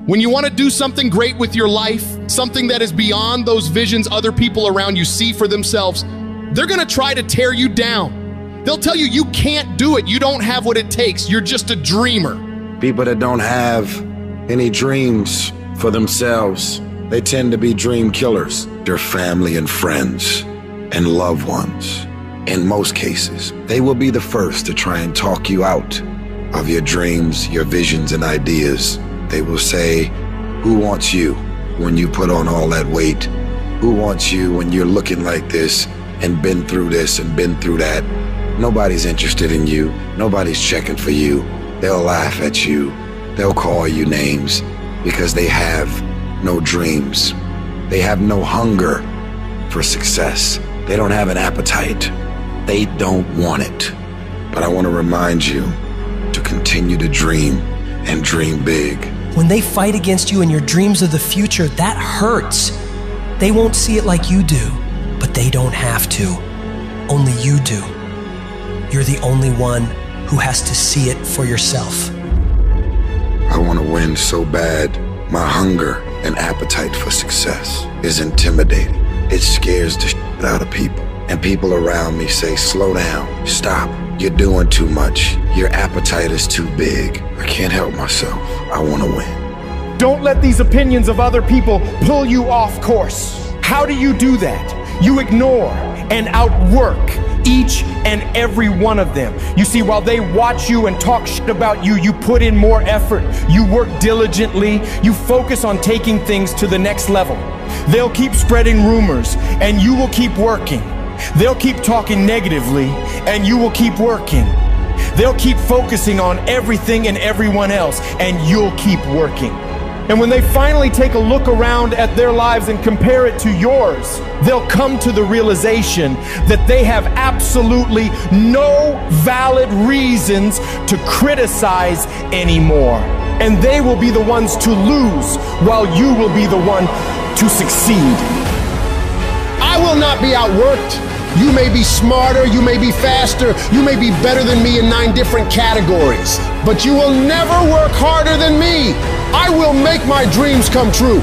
When you want to do something great with your life, something that is beyond those visions other people around you see for themselves, they're going to try to tear you down. They'll tell you you can't do it. You don't have what it takes. You're just a dreamer. People that don't have any dreams for themselves, they tend to be dream killers. Their family and friends and loved ones, in most cases, they will be the first to try and talk you out of your dreams, your visions and ideas. They will say, who wants you when you put on all that weight? Who wants you when you're looking like this and been through this and been through that? Nobody's interested in you. Nobody's checking for you. They'll laugh at you. They'll call you names because they have no dreams. They have no hunger for success. They don't have an appetite. They don't want it. But I want to remind you to continue to dream and dream big. When they fight against you in your dreams of the future, that hurts. They won't see it like you do, but they don't have to. Only you do. You're the only one who has to see it for yourself. I want to win so bad. My hunger and appetite for success is intimidating. It scares the shit out of people. And people around me say, slow down, stop. You're doing too much. Your appetite is too big. I can't help myself. I want to win. Don't let these opinions of other people pull you off course. How do you do that? You ignore and outwork each and every one of them. You see, while they watch you and talk shit about you, you put in more effort. You work diligently. You focus on taking things to the next level. They'll keep spreading rumors and you will keep working. They'll keep talking negatively and you will keep working. They'll keep focusing on everything and everyone else and you'll keep working. And when they finally take a look around at their lives and compare it to yours, they'll come to the realization that they have absolutely no valid reasons to criticize anymore. And they will be the ones to lose while you will be the one to succeed. I will not be outworked. You may be smarter, you may be faster, you may be better than me in 9 different categories, but you will never work harder than me. I will make my dreams come true.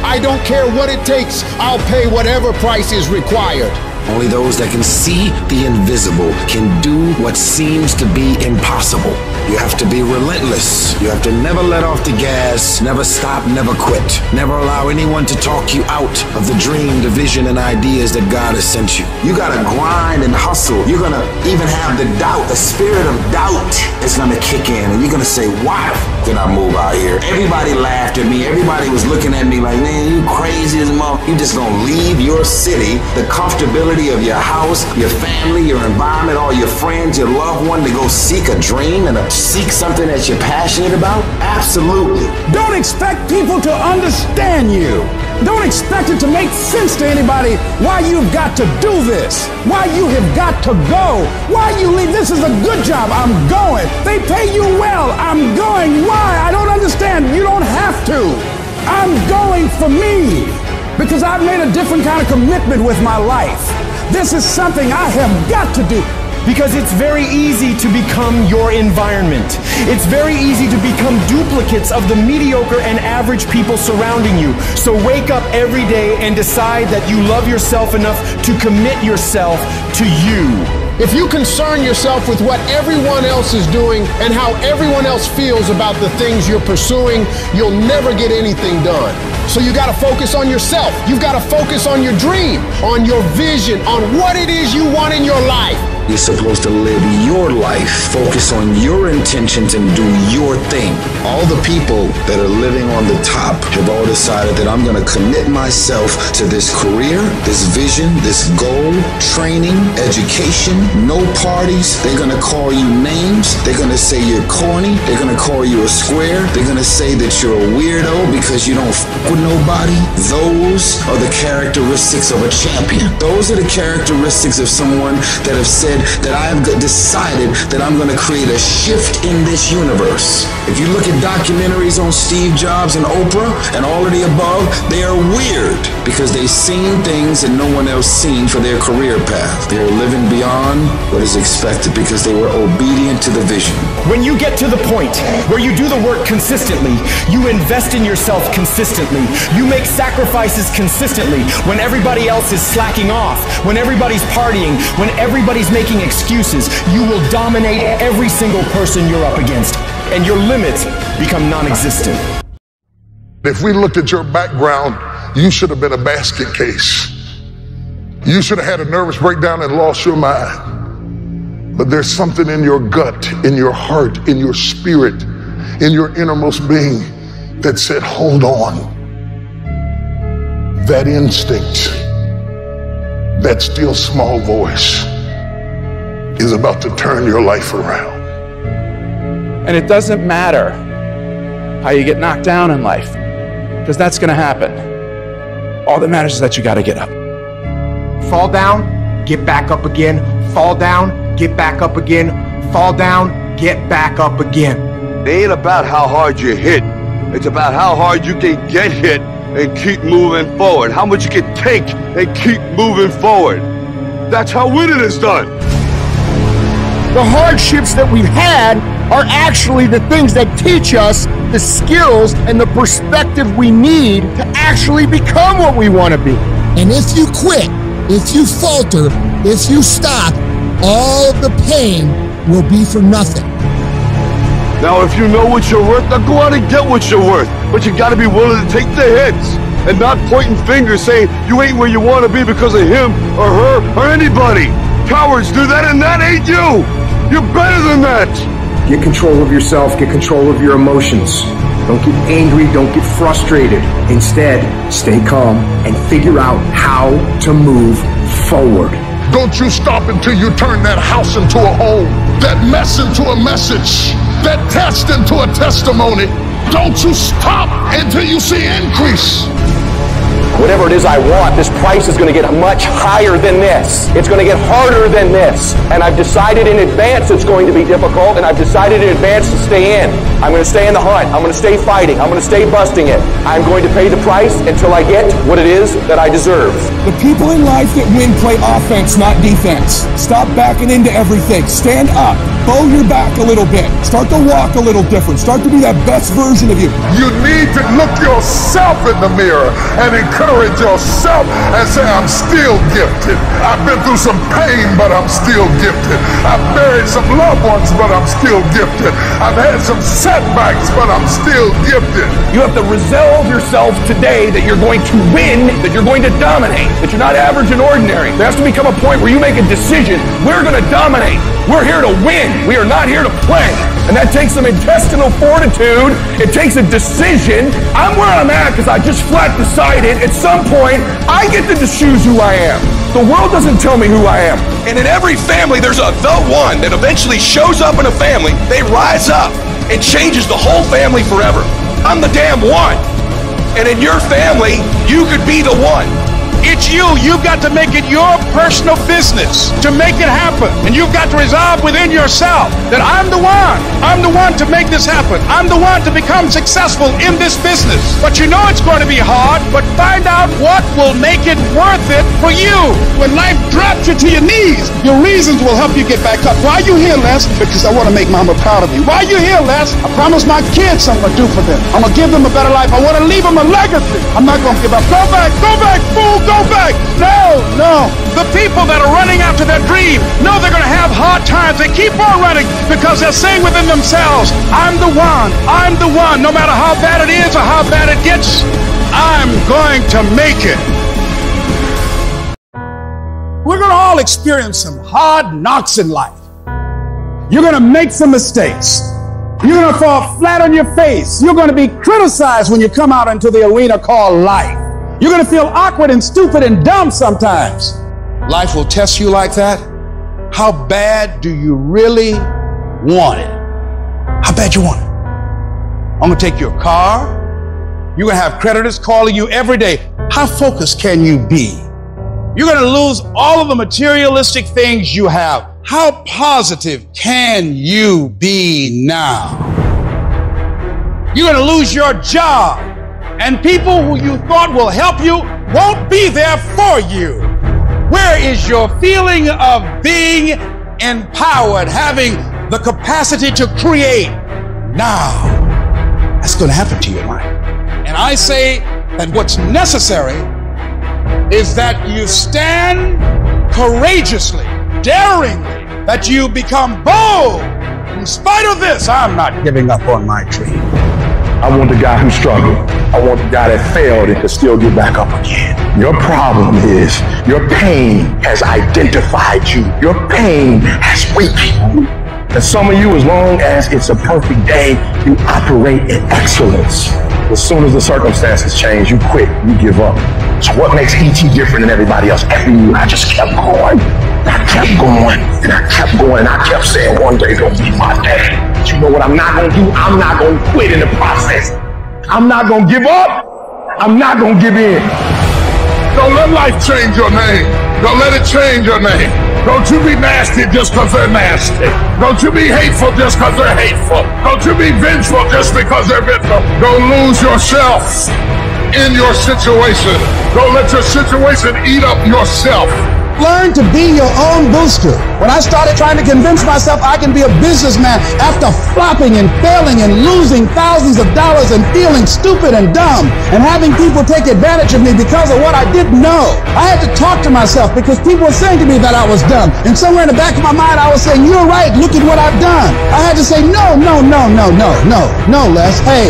I don't care what it takes. I'll pay whatever price is required. Only those that can see the invisible can do what seems to be impossible. You have to be relentless. You have to never let off the gas, never stop, never quit. Never allow anyone to talk you out of the dream, the vision, and ideas that God has sent you. You gotta grind and hustle. You're gonna even have the doubt, the spirit of doubt is gonna kick in, and you're gonna say, why did I move out here? Everybody laughed at me. Everybody was looking at me like, man, you crazy as a mother. You just gonna leave your city, the comfortability of your house, your family, your environment, all your friends, your loved one, to go seek a dream and seek something that you're passionate about? Absolutely. Don't expect people to understand you. Don't expect it to make sense to anybody why you've got to do this, why you have got to go, why you leave. This is a good job. I'm going. They pay you well. I'm going. Why? I don't understand. You don't have to. I'm going for me because I've made a different kind of commitment with my life. This is something I have got to do. Because it's very easy to become your environment. It's very easy to become duplicates of the mediocre and average people surrounding you. So wake up every day and decide that you love yourself enough to commit yourself to you. If you concern yourself with what everyone else is doing and how everyone else feels about the things you're pursuing, you'll never get anything done. So you gotta focus on yourself. You've gotta focus on your dream, on your vision, on what it is you want in your life. You're supposed to live your life, focus on your intentions and do your thing. All the people that are living on the top have all decided that I'm gonna commit myself to this career, this vision, this goal, training, education, no parties. They're gonna call you names. They're gonna say you're corny. They're gonna call you a square. They're gonna say that you're a weirdo because you don't f with nobody. Those are the characteristics of a champion. Those are the characteristics of someone that have said that I have decided that I'm going to create a shift in this universe. If you look at documentaries on Steve Jobs and Oprah and all of the above, they are weird because they've seen things that no one else seen for their career path. They are living beyond what is expected because they were obedient to the vision. When you get to the point where you do the work consistently, you invest in yourself consistently, you make sacrifices consistently when everybody else is slacking off, when everybody's partying, when everybody's making excuses, you will dominate every single person you're up against, and your limits become non-existent. If we looked at your background, you should have been a basket case. You should have had a nervous breakdown and lost your mind. But there's something in your gut, in your heart, in your spirit, in your innermost being that said, hold on. That instinct, that still small voice is about to turn your life around. And it doesn't matter how you get knocked down in life, because that's going to happen. All that matters is that you got to get up. Fall down, get back up again. Fall down, get back up again. Fall down, get back up again. It ain't about how hard you hit. It's about how hard you can get hit and keep moving forward. How much you can take and keep moving forward. That's how winning is done. The hardships that we've had are actually the things that teach us the skills and the perspective we need to actually become what we want to be. And if you quit, if you falter, if you stop, all the pain will be for nothing. Now, if you know what you're worth, now go out and get what you're worth. But you gotta be willing to take the hits and not pointing fingers saying you ain't where you want to be because of him or her or anybody. Cowards do that, and that ain't you. You're better than that. Get control of yourself, get control of your emotions. Don't get angry, don't get frustrated. Instead, stay calm and figure out how to move forward. Don't you stop until you turn that house into a home, that mess into a message, that test into a testimony. Don't you stop until you see increase. Whatever it is I want, this price is going to get much higher than this. It's going to get harder than this. And I've decided in advance it's going to be difficult, and I've decided in advance to stay in. I'm going to stay in the hunt. I'm going to stay fighting. I'm going to stay busting it. I'm going to pay the price until I get what it is that I deserve. The people in life that win play offense, not defense. Stop backing into everything. Stand up. Bow your back a little bit. Start to walk a little different. Start to be that best version of you. You need to look yourself in the mirror and encourage yourself and say, I'm still gifted. I've been through some pain, but I'm still gifted. I've buried some loved ones, but I'm still gifted. I've had some setbacks, but I'm still gifted. You have to resolve yourself today that you're going to win, that you're going to dominate, that you're not average and ordinary. There has to become a point where you make a decision. We're going to dominate. We're here to win. We are not here to play. And that takes some intestinal fortitude. It takes a decision. I'm where I'm at because I just flat decided at some point I get to choose who I am. The world doesn't tell me who I am. And in every family, there's a the one that eventually shows up in a family. They rise up and changes the whole family forever. I'm the damn one. And in your family, you could be the one. It's you. You've got to make it your personal business to make it happen. And you've got to resolve within yourself that I'm the one. I'm the one to make this happen. I'm the one to become successful in this business. But you know it's going to be hard, but find out what will make it worth it for you. When life drops you to your knees, your reasons will help you get back up. Why are you here, Les? Because I want to make Mama proud of me. Why are you here, Les? I promised my kids something to do for them. I'm going to give them a better life. I want to leave them a legacy. I'm not going to give up. Go back, fool, go back. No. The people that are running after their dream know they're going to have hard times. They keep on running because they're saying within themselves, I'm the one. I'm the one. No matter how bad it is or how bad it gets, I'm going to make it. We're going to all experience some hard knocks in life. You're going to make some mistakes. You're going to fall flat on your face. You're going to be criticized when you come out into the arena called life. You're going to feel awkward and stupid and dumb sometimes. Life will test you like that. How bad do you really want it? How bad you want it? I'm going to take your car. You're going to have creditors calling you every day. How focused can you be? You're going to lose all of the materialistic things you have. How positive can you be now? You're going to lose your job, and people who you thought will help you won't be there for you. Where is your feeling of being empowered, having the capacity to create now? That's going to happen to you, Mike. And I say that what's necessary is that you stand courageously, daringly, that you become bold. In spite of this, I'm not giving up on my dream. I want the guy who struggled. I want the guy that failed and could still get back up again. Your problem is your pain has identified you. Your pain has weakened you. And some of you, as long as it's a perfect day, you operate in excellence. As soon as the circumstances change, you quit, you give up. So what makes E.T. different than everybody else? Every year I just kept going. I kept going, and I kept going, and I kept saying one day gonna be my day. But you know what I'm not gonna do? I'm not gonna quit in the process. I'm not gonna give up. I'm not gonna give in. Don't let life change your name. Don't let it change your name. Don't you be nasty just because they're nasty. Don't you be hateful just because they're hateful. Don't you be vengeful just because they're vengeful. Don't lose yourself in your situation. Don't let your situation eat up yourself. Learn to be your own booster. When I started trying to convince myself I can be a businessman after flopping and failing and losing thousands of dollars and feeling stupid and dumb and having people take advantage of me because of what I didn't know, I had to talk to myself because people were saying to me that I was dumb. And somewhere in the back of my mind, I was saying, you're right, look at what I've done. I had to say, no, Les. Hey,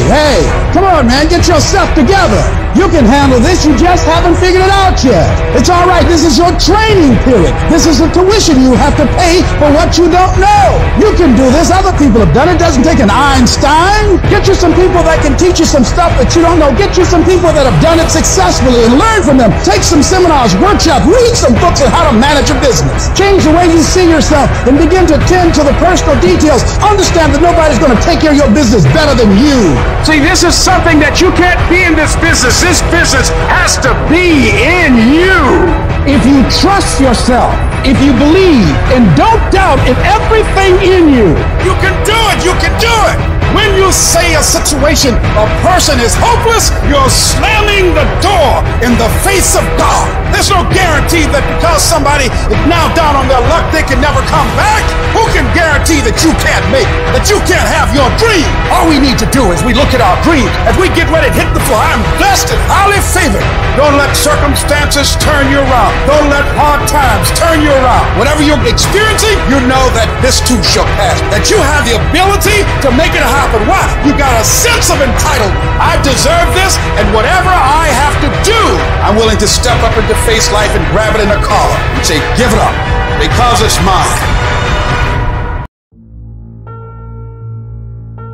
come on, man, get yourself together. You can handle this, you just haven't figured it out yet. It's all right, this is your training period. This is a tuition you have to pay for what you don't know. You can do this, other people have done it. It doesn't take an Einstein. Get you some people that can teach you some stuff that you don't know. Get you some people that have done it successfully and learn from them. Take some seminars, workshops, read some books on how to manage a business. Change the way you see yourself and begin to tend to the personal details. Understand that nobody's going to take care of your business better than you. See, this is something that you can't be in this business. This business has to be in you. If you trust yourself, if you believe, and don't doubt in everything in you, you can do it. You can do it. When you say a situation, a person is hopeless, you're slamming the door in the face of God. There's no guarantee that because somebody is now down on their luck, they can never come back. Who can guarantee that you can't make it, that you can't have your dream? All we need to do is we look at our dream. As we get ready to hit the floor, I'm blessed and highly favored. Don't let circumstances turn you around. Don't let hard times turn you around. Whatever you're experiencing, you know that this too shall pass. That you have the ability to make it happen. Why? You got a sense of entitlement. I deserve this, and whatever I have to do, I'm willing to step up and to face life and grab it in a collar and say, give it up, because it's mine.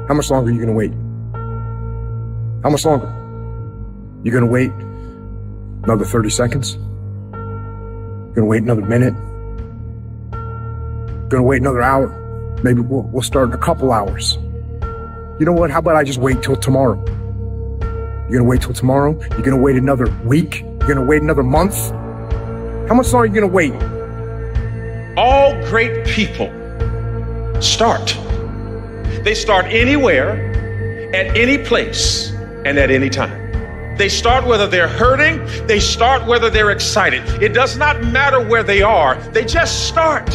How much longer are you going to wait? How much longer? You going to wait another 30 seconds? Going to wait another minute? Going to wait another hour? Maybe we'll start in a couple hours. You know what? How about I just wait till tomorrow? You're going to wait till tomorrow? You're going to wait another week? You're going to wait another month? How much longer are you going to wait? All great people start. They start anywhere, at any place, and at any time. They start whether they're hurting. They start whether they're excited. It does not matter where they are. They just start.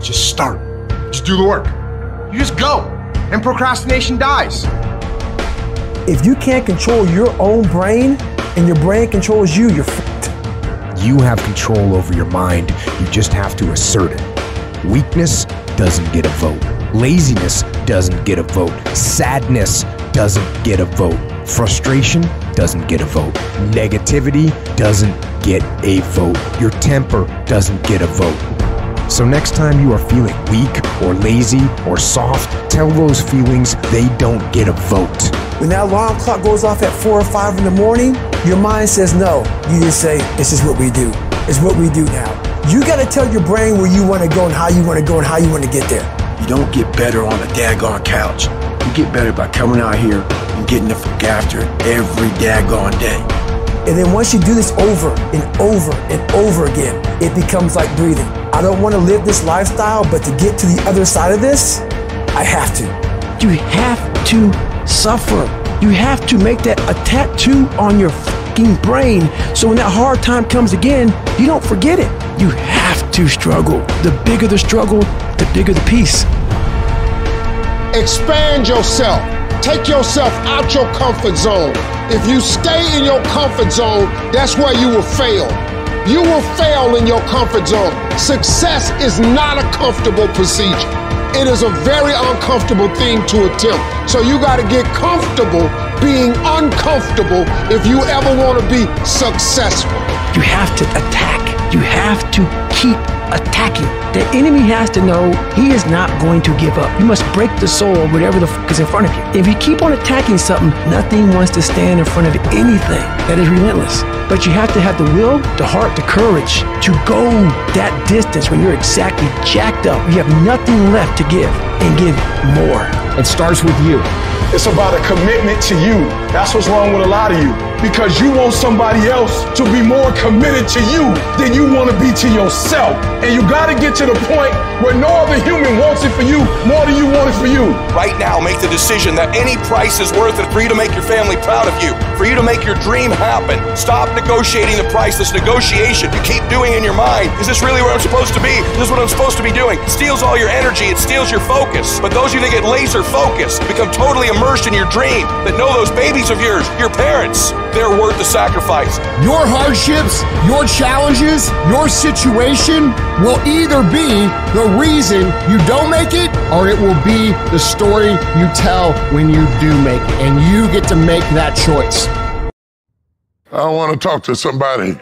Just start. Just do the work. You just go. And procrastination dies. If you can't control your own brain and your brain controls you, you're f***ed. You have control over your mind. You just have to assert it. Weakness doesn't get a vote. Laziness doesn't get a vote. Sadness doesn't get a vote. Frustration doesn't get a vote. Negativity doesn't get a vote. Your temper doesn't get a vote. So next time you are feeling weak or lazy or soft, tell those feelings they don't get a vote. When that alarm clock goes off at 4 or 5 in the morning, your mind says no. You just say, this is what we do. It's what we do now. You gotta tell your brain where you wanna go and how you wanna go and how you wanna get there. You don't get better on a daggone couch. You get better by coming out here and getting the fuck after it every daggone day. And then once you do this over and over and over again, it becomes like breathing. I don't want to live this lifestyle, but to get to the other side of this, I have to. You have to suffer. You have to make that a tattoo on your fucking brain so when that hard time comes again, you don't forget it. You have to struggle. The bigger the struggle, the bigger the peace. Expand yourself. Take yourself out your comfort zone. If you stay in your comfort zone, that's where you will fail. You will fail in your comfort zone. Success is not a comfortable procedure. It is a very uncomfortable thing to attempt. So you got to get comfortable being uncomfortable if you ever want to be successful. You have to attack. You have to keep attacking. The enemy has to know he is not going to give up. You must break the soul of whatever the fuck is in front of you. If you keep on attacking something, nothing wants to stand in front of anything that is relentless. But you have to have the will, the heart, the courage to go that distance when you're exactly jacked up. You have nothing left to give and give more. It starts with you. It's about a commitment to you. That's what's wrong with a lot of you. Because you want somebody else to be more committed to you than you want to be to yourself. And you got to get to the point where no other human wants it for you more than you want it for you. Right now, make the decision that any price is worth it for you to make your family proud of you, for you to make your dream happen. Stop negotiating the price. This negotiation you keep doing in your mind. Is this really where I'm supposed to be? Is this what I'm supposed to be doing? It steals all your energy. It steals your focus. But those of you that get laser focused, become totally immersed in your dream, that know those babies of yours, your parents, they're worth the sacrifice. Your hardships, your challenges, your situation will either be the reason you don't make it, or it will be the story you tell when you do make it. And you get to make that choice. I want to talk to somebody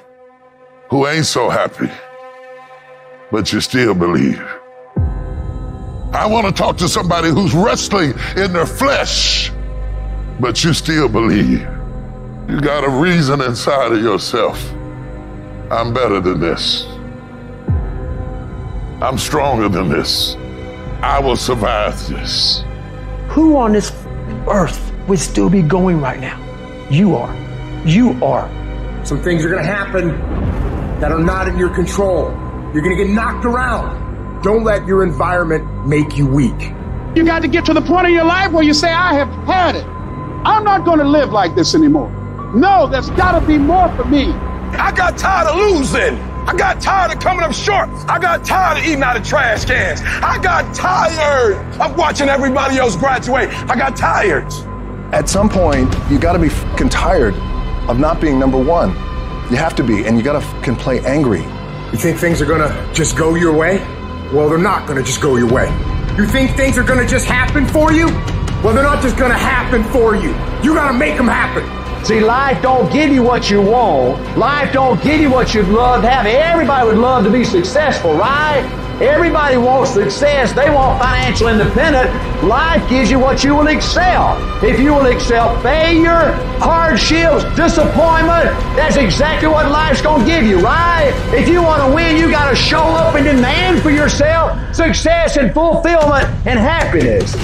who ain't so happy, but you still believe. I want to talk to somebody who's wrestling in their flesh, but you still believe. You got a reason inside of yourself. I'm better than this. I'm stronger than this. I will survive this. Who on this earth would still be going right now? You are. You are. Some things are gonna happen that are not in your control. You're gonna get knocked around. Don't let your environment make you weak. You got to get to the point in your life where you say, I have had it. I'm not going to live like this anymore. No, there's got to be more for me. I got tired of losing. I got tired of coming up short. I got tired of eating out of trash cans. I got tired of watching everybody else graduate. I got tired. At some point, you got to be fucking tired of not being number one. You have to be, and you got to fucking play angry. You think things are gonna just go your way? Well, they're not gonna just go your way. You think things are gonna just happen for you? Well, they're not just gonna happen for you. You gotta make them happen. See, life don't give you what you want. Life don't give you what you'd love to have. Everybody would love to be successful, right? Everybody wants success. They want financial independence. Life gives you what you will excel. If you will excel failure, hardships, disappointment, that's exactly what life's going to give you, right? If you want to win, you got to show up and demand for yourself success and fulfillment and happiness.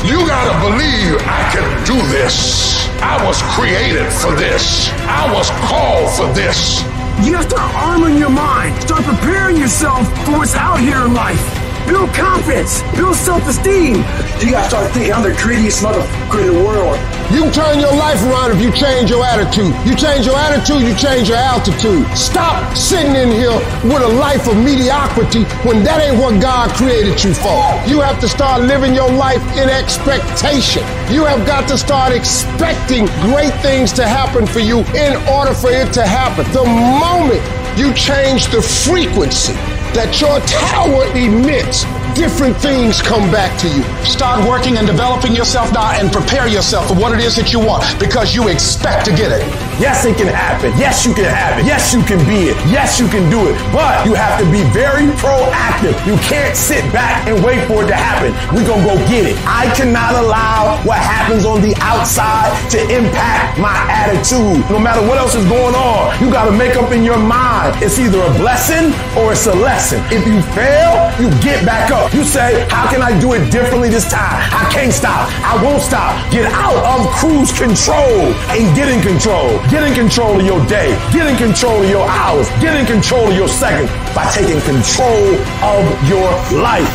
You gotta believe I can do this. I was created for this. I was called for this. You have to start arming your mind. Start preparing yourself for what's out here in life. Build confidence. Build self-esteem. You gotta start thinking, I'm the greatest motherfucker in the world. You can turn your life around if you change your attitude. You change your attitude, you change your altitude. Stop sitting in here with a life of mediocrity when that ain't what God created you for. You have to start living your life in expectation. You have got to start expecting great things to happen for you in order for it to happen. The moment you change the frequency that your tower emits, different things come back to you. Start working and developing yourself now and prepare yourself for what it is that you want, because you expect to get it. Yes, it can happen. Yes, you can have it. Yes, you can be it. Yes, you can do it. But you have to be very proactive. You can't sit back and wait for it to happen. We're going to go get it. I cannot allow what happens on the outside to impact my attitude. No matter what else is going on, you got to make up in your mind. It's either a blessing or it's a lesson. lesson. If you fail, you get back up. You say, how can I do it differently this time? I can't stop. I won't stop. Get out of cruise control and get in control. Get in control of your day. Get in control of your hours. Get in control of your seconds by taking control of your life.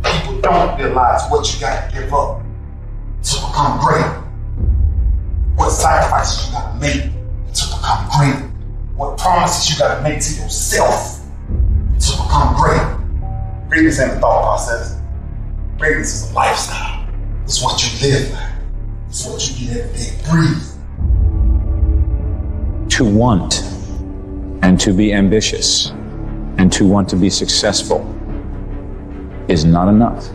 People don't realize what you got to give up to become great. What sacrifices you got to make to become great. What promises you got to make to yourself to become great. Greatness ain't a thought process. Greatness is a lifestyle. It's what you live by. It's what you get every day. Breathe. To want and to be ambitious and to want to be successful is not enough.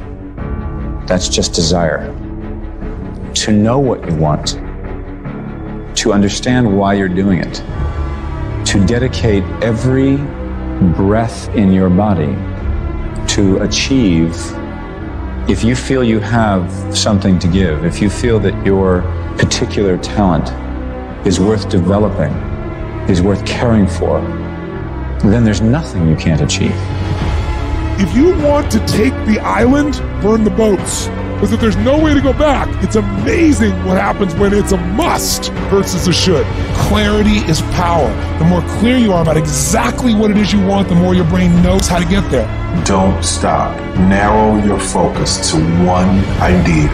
That's just desire. To know what you want, to understand why you're doing it, to dedicate every breath in your body to achieve. If you feel you have something to give, if you feel that your particular talent is worth developing, is worth caring for, then there's nothing you can't achieve. If you want to take the island, burn the boats. Because if there's no way to go back, it's amazing what happens when it's a must versus a should. Clarity is power. The more clear you are about exactly what it is you want, the more your brain knows how to get there. Don't stop. Narrow your focus to one idea.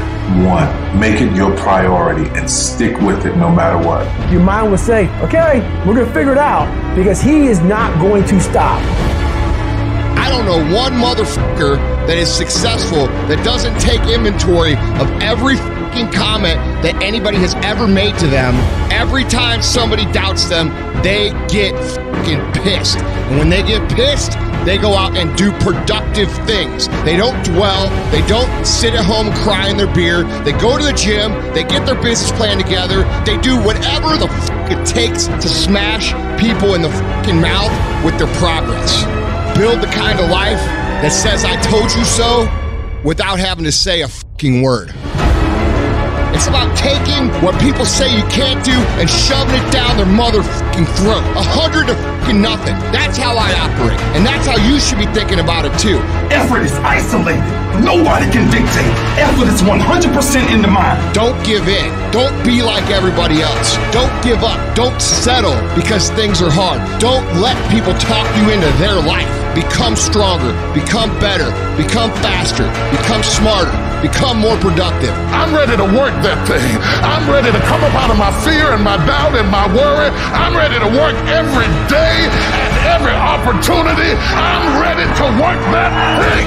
One. Make it your priority and stick with it no matter what. Your mind will say, okay, we're going to figure it out, because he is not going to stop. I don't know one motherfucker that is successful that doesn't take inventory of every fucking comment that anybody has ever made to them. Every time somebody doubts them, they get fucking pissed. And when they get pissed, they go out and do productive things. They don't dwell. They don't sit at home and cry in their beer. They go to the gym. They get their business plan together. They do whatever the fuck it takes to smash people in the fucking mouth with their progress. Build the kind of life that says I told you so without having to say a fucking word. It's about taking what people say you can't do and shoving it down their motherfucking throat. 100 to fucking nothing. That's how I operate. And that's how you should be thinking about it too. Effort is isolated. Nobody can dictate. Effort is 100% in the mind. Don't give in. Don't be like everybody else. Don't give up. Don't settle because things are hard. Don't let people talk you into their life. Become stronger. Become better. Become faster. Become smarter. Become more productive. I'm ready to work that thing. I'm ready to come up out of my fear and my doubt and my worry. I'm ready to work every day and every opportunity. I'm ready to work that thing.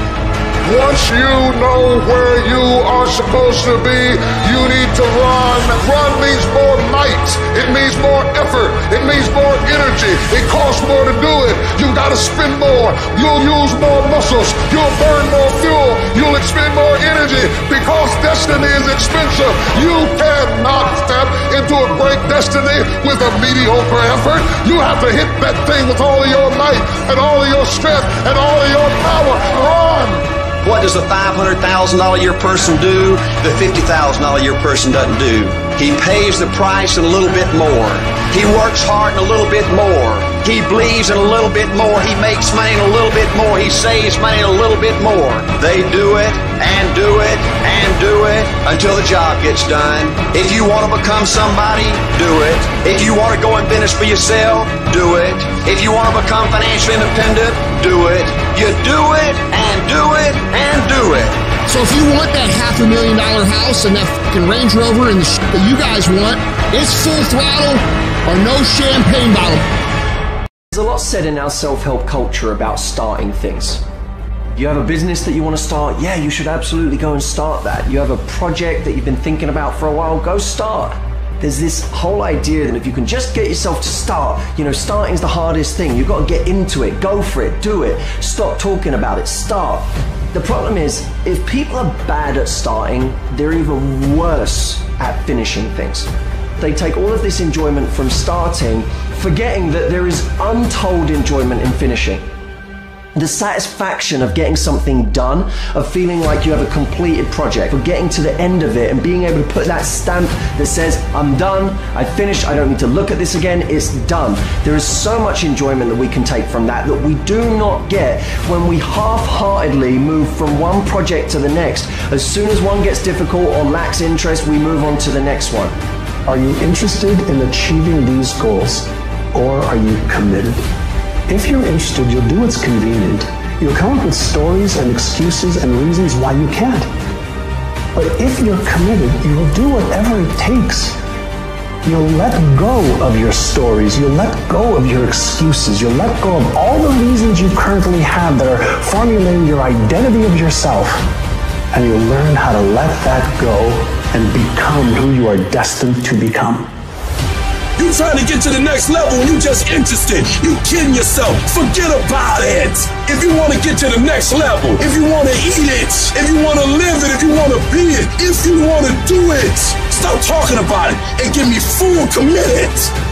Once you know where you are supposed to be, you need to run. Run means more might. It means more effort. It means more energy. It costs more to do it. You gotta spend more. You'll use more muscles. You'll burn more fuel. You'll expend more energy because destiny is expensive. You cannot step into a great destiny with a mediocre effort. You have to hit that thing with all of your might and all of your strength and all of your power. Run! What does a $500,000 a year person do that $50,000 a year person doesn't do? He pays the price and a little bit more. He works hard and a little bit more. He bleeds and a little bit more. He makes money and a little bit more. He saves money and a little bit more. They do it and do it and do it until the job gets done. If you want to become somebody, do it. If you want to go in business for yourself, do it. If you want to become financially independent, do it. You do it and do it and do it. So if you want that $500,000 house and that fucking Range Rover and the shit that you guys want, it's full throttle or no champagne bottle. There's a lot said in our self-help culture about starting things. You have a business that you want to start, yeah, you should absolutely go and start that. You have a project that you've been thinking about for a while, go start. There's this whole idea that if you can just get yourself to start, starting's the hardest thing. You've got to get into it, go for it, do it. Stop talking about it, start. The problem is, if people are bad at starting, they're even worse at finishing things. They take all of this enjoyment from starting, forgetting that there is untold enjoyment in finishing. The satisfaction of getting something done, of feeling like you have a completed project, of getting to the end of it and being able to put that stamp that says, I'm done, I finished, I don't need to look at this again, it's done. There is so much enjoyment that we can take from that we do not get when we half-heartedly move from one project to the next. As soon as one gets difficult or lacks interest, we move on to the next one. Are you interested in achieving these goals, or are you committed? If you're interested, you'll do what's convenient. You'll come up with stories and excuses and reasons why you can't. But if you're committed, you'll do whatever it takes. You'll let go of your stories. You'll let go of your excuses. You'll let go of all the reasons you currently have that are formulating your identity of yourself. And you'll learn how to let that go and become who you are destined to become. You trying to get to the next level and you just interested. You kidding yourself. Forget about it. If you want to get to the next level, if you want to eat it, if you want to live it, if you want to be it, if you want to do it, stop talking about it and get me full committed.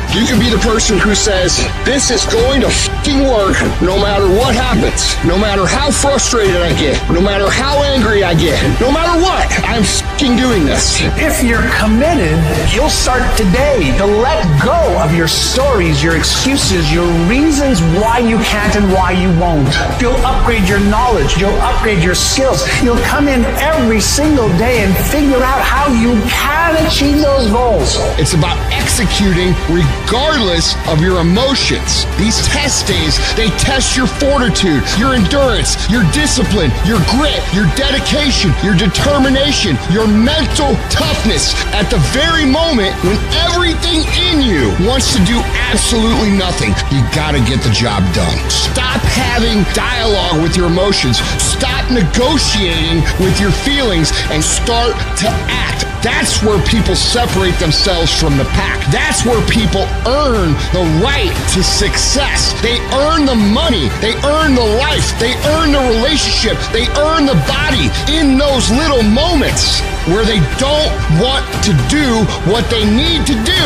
You can be the person who says, this is going to fucking work no matter what happens, no matter how frustrated I get, no matter how angry I get, no matter what, I'm fucking doing this. If you're committed, you'll start today to let go of your stories, your excuses, your reasons why you can't and why you won't. You'll upgrade your knowledge. You'll upgrade your skills. You'll come in every single day and figure out how you can achieve those goals. It's about executing regardless of your emotions. These test days, they test your fortitude, your endurance, your discipline, your grit, your dedication, your determination, your mental toughness at the very moment when everything in you wants to do absolutely nothing. You gotta get the job done. Stop having dialogue with your emotions. Stop negotiating with your feelings and start to act. That's where people separate themselves from the pack. That's where people earn the right to success. They earn the money. They earn the life. They earn the relationship. They earn the body in those little moments where they don't want to do what they need to do,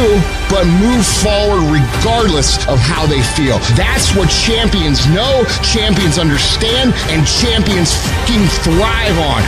but move forward regardless of how they feel. That's what champions know, champions understand, and champions fucking thrive on.